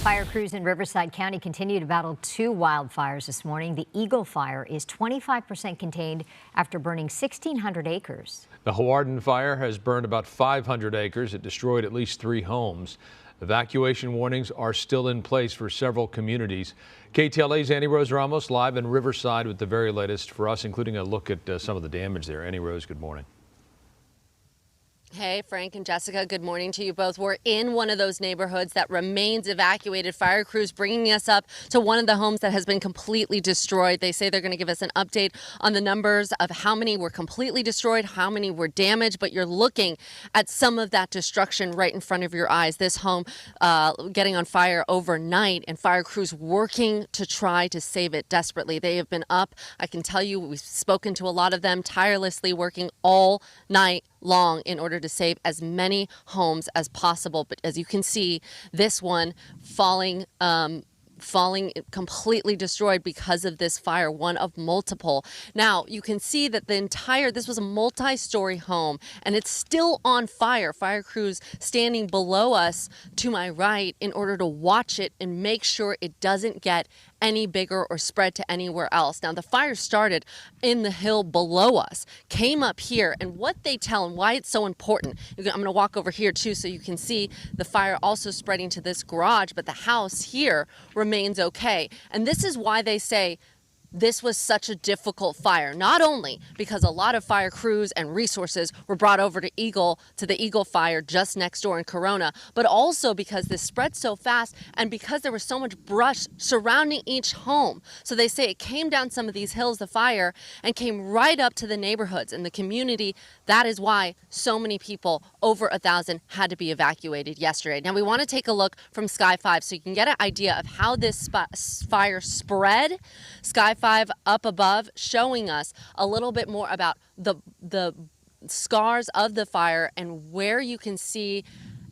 Fire crews in Riverside County continue to battle two wildfires this morning. The Eagle Fire is 25% contained after burning 1,600 acres. The Hawarden Fire has burned about 500 acres. It destroyed at least 3 homes. Evacuation warnings are still in place for several communities. KTLA's Annie Rose Ramos live in Riverside with the very latest for us, including a look at some of the damage there. Annie Rose, good morning. Hey, Frank and Jessica, good morning to you both. We're in one of those neighborhoods that remains evacuated. Fire crews bringing us up to one of the homes that has been completely destroyed. They say they're going to give us an update on the numbers of how many were completely destroyed, how many were damaged, but you're looking at some of that destruction right in front of your eyes. This home getting on fire overnight and fire crews working to try to save it desperately. They have been up, I can tell you, we've spoken to a lot of them, tirelessly working all night long in order to save as many homes as possible. But as you can see, this one falling completely destroyed because of this fire, one of multiple. Now you can see that this was a multi-story home and it's still on fire. Fire crews standing below us to my right in order to watch it and make sure it doesn't get any bigger or spread to anywhere else. Now the fire started in the hill below us, came up here, and what they tell and why it's so important. I'm going to walk over here too so you can see the fire also spreading to this garage, but the house here remains okay. And this is why they say this was such a difficult fire, not only because a lot of fire crews and resources were brought over to the Eagle Fire just next door in Corona, but also because this spread so fast and because there was so much brush surrounding each home. So they say it came down some of these hills, the fire, and came right up to the neighborhoods and the community. That is why so many people, over 1,000, had to be evacuated yesterday. Now we want to take a look from Sky 5 so you can get an idea of how this fire spread. Sky 5 up above showing us a little bit more about the scars of the fire and where you can see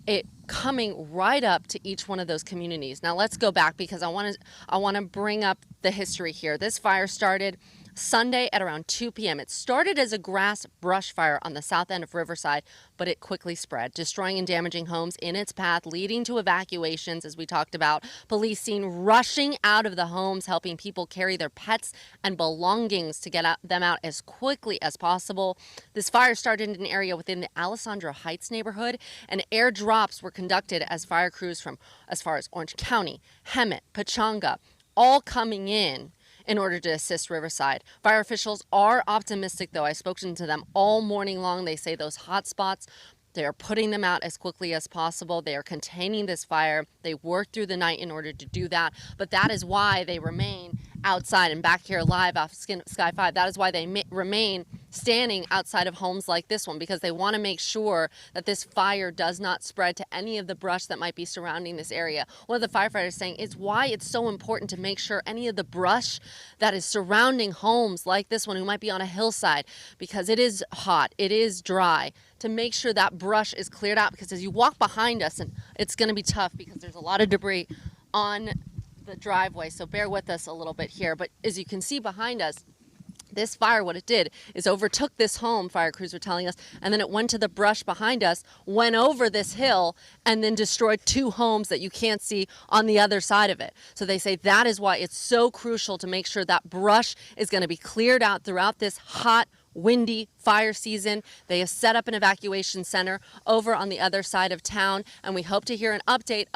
it coming right up to each one of those communities. Now let's go back because I want to bring up the history here. This fire started Sunday at around 2 p.m. It started as a grass brush fire on the south end of Riverside, but it quickly spread, destroying and damaging homes in its path, leading to evacuations, as we talked about. Police seen rushing out of the homes, helping people carry their pets and belongings to get them out as quickly as possible. This fire started in an area within the Alessandro Heights neighborhood, and airdrops were conducted as fire crews from as far as Orange County, Hemet, Pechanga, all coming in order to assist Riverside. Fire officials are optimistic, though. I've spoken to them all morning long. They say those hot spots, they are putting them out as quickly as possible. They are containing this fire. They worked through the night in order to do that, but that is why they remain outside and back here live off Sky 5. That is why they remain standing outside of homes like this one, because they want to make sure that this fire does not spread to any of the brush that might be surrounding this area. One of the firefighters saying it's why it's so important to make sure any of the brush that is surrounding homes like this one, who might be on a hillside, because it is hot, it is dry, to make sure that brush is cleared out, because as you walk behind us, and it's going to be tough because there's a lot of debris on the driveway, so bear with us a little bit here. But as you can see behind us, this fire, what it did is overtook this home, fire crews were telling us, and then it went to the brush behind us, went over this hill, and then destroyed 2 homes that you can't see on the other side of it. So they say that is why it's so crucial to make sure that brush is going to be cleared out throughout this hot, windy fire season. They have set up an evacuation center over on the other side of town, and we hope to hear an update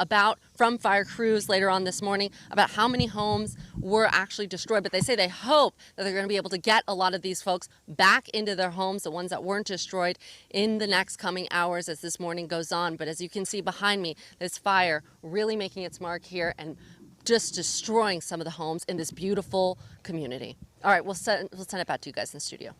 from fire crews later on this morning about how many homes were actually destroyed. But they say they hope that they're going to be able to get a lot of these folks back into their homes, the ones that weren't destroyed, in the next coming hours as this morning goes on. But as you can see behind me, this fire really making its mark here and just destroying some of the homes in this beautiful community. All right, we'll send it back to you guys in the studio.